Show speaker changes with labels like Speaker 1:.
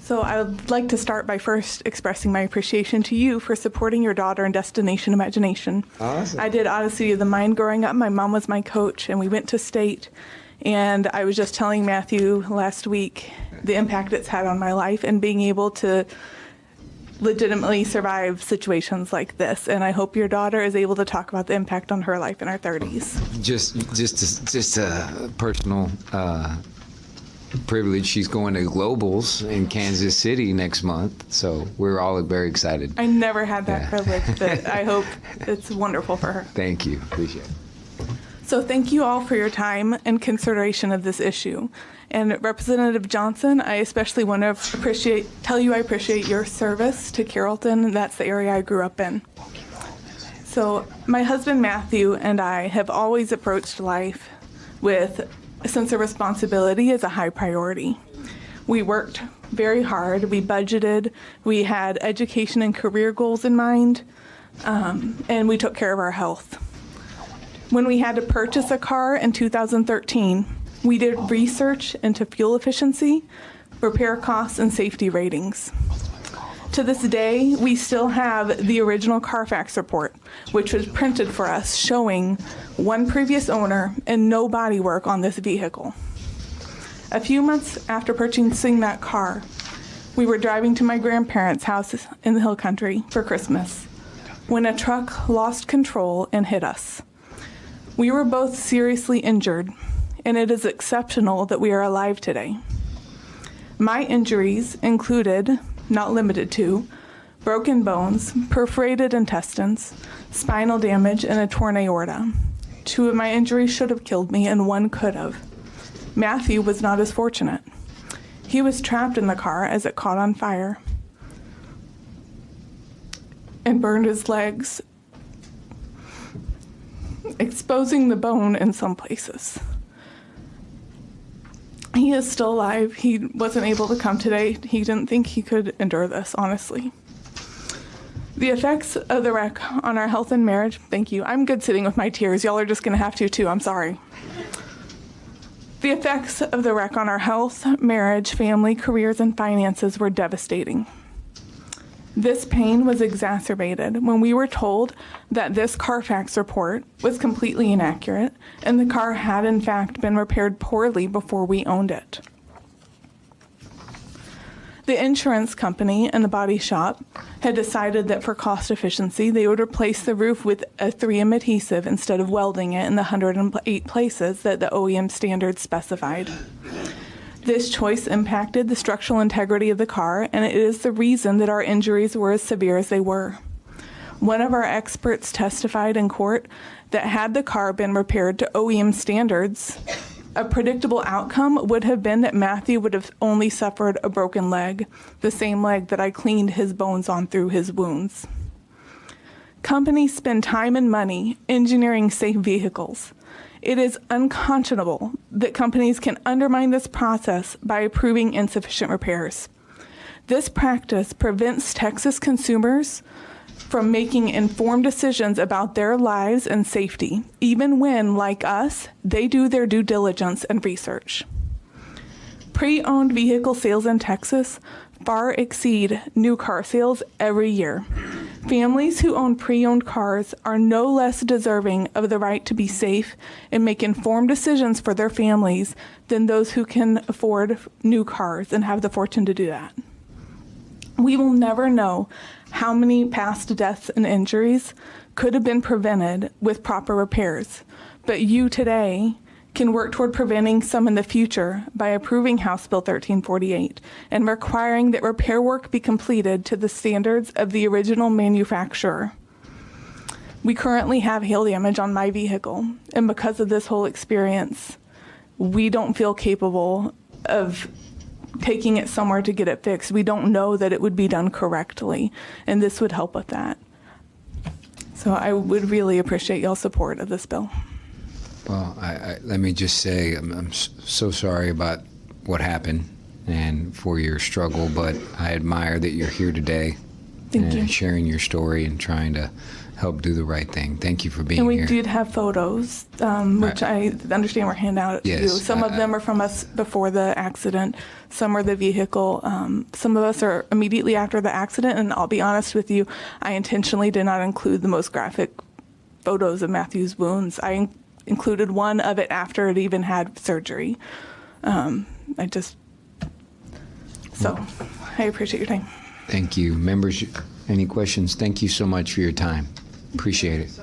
Speaker 1: So I would like to start by first expressing my appreciation to you for supporting your daughter in Destination Imagination.
Speaker 2: Awesome.
Speaker 1: I did Odyssey of the Mind growing up. My mom was my coach, and we went to state. And I was just telling Matthew last week the impact it's had on my life and being able to legitimately survive situations like this. And I hope your daughter is able to talk about the impact on her life in her 30s.
Speaker 2: Just a personal privilege. She's going to Globals in Kansas City next month, so we're all very excited.
Speaker 1: I never had that privilege, but I hope it's wonderful for her.
Speaker 2: Thank you. Appreciate it.
Speaker 1: So thank you all for your time and consideration of this issue. And Representative Johnson, I especially want to tell you I appreciate your service to Carrollton. That's the area I grew up in. So my husband Matthew and I have always approached life with a sense of responsibility as a high priority. We worked very hard, we budgeted, we had education and career goals in mind, and we took care of our health. When we had to purchase a car in 2013, we did research into fuel efficiency, repair costs, and safety ratings. To this day, we still have the original Carfax report, which was printed for us, showing one previous owner and no body work on this vehicle. A few months after purchasing that car, we were driving to my grandparents' house in the Hill Country for Christmas when a truck lost control and hit us. We were both seriously injured, and it is exceptional that we are alive today. My injuries included, not limited to, broken bones, perforated intestines, spinal damage, and a torn aorta. 2 of my injuries should have killed me, and 1 could have. Matthew was not as fortunate. He was trapped in the car as it caught on fire and burned his legs, exposing the bone in some places. He is still alive. He wasn't able to come today. He didn't think he could endure this, honestly. The effects of the wreck on our health and marriage, thank you. I'm good sitting with my tears. Y'all are just going to have to too. I'm sorry. The effects of the wreck on our health, marriage, family, careers, and finances were devastating. This pain was exacerbated when we were told that this Carfax report was completely inaccurate and the car had in fact been repaired poorly before we owned it. The insurance company and the body shop had decided that for cost efficiency, they would replace the roof with a 3M adhesive instead of welding it in the 108 places that the OEM standards specified. This choice impacted the structural integrity of the car, and it is the reason that our injuries were as severe as they were. One of our experts testified in court that had the car been repaired to OEM standards, a predictable outcome would have been that Matthew would have only suffered a broken leg, the same leg that I cleaned his bones on through his wounds. Companies spend time and money engineering safe vehicles. It is unconscionable that companies can undermine this process by approving insufficient repairs. This practice prevents Texas consumers from making informed decisions about their lives and safety, even when, like us, they do their due diligence and research. Pre-owned vehicle sales in Texas far exceed new car sales every year. Families who own pre-owned cars are no less deserving of the right to be safe and make informed decisions for their families than those who can afford new cars and have the fortune to do that. We will never know how many past deaths and injuries could have been prevented with proper repairs, but you today can work toward preventing some in the future by approving House Bill 1348 and requiring that repair work be completed to the standards of the original manufacturer. We currently have hail damage on my vehicle, and because of this whole experience, we don't feel capable of taking it somewhere to get it fixed. We don't know that it would be done correctly, and this would help with that. So I would really appreciate y'all's support of this bill.
Speaker 2: Well, let me just say I'm so sorry about what happened and for your struggle, but I admire that you're here today
Speaker 1: Thank you.
Speaker 2: and sharing your story and trying to help do the right thing. Thank you for being
Speaker 1: And we
Speaker 2: here.
Speaker 1: did have photos, which I understand were handed out to you.
Speaker 2: Yes,
Speaker 1: Some of them are from us before the accident. Some are the vehicle. Some of us are immediately after the accident. And I'll be honest with you, I intentionally did not include the most graphic photos of Matthew's wounds. I included one of it after it even had surgery. I appreciate your time.
Speaker 2: Thank you. Members, any questions? Thank you so much for your time. Appreciate it.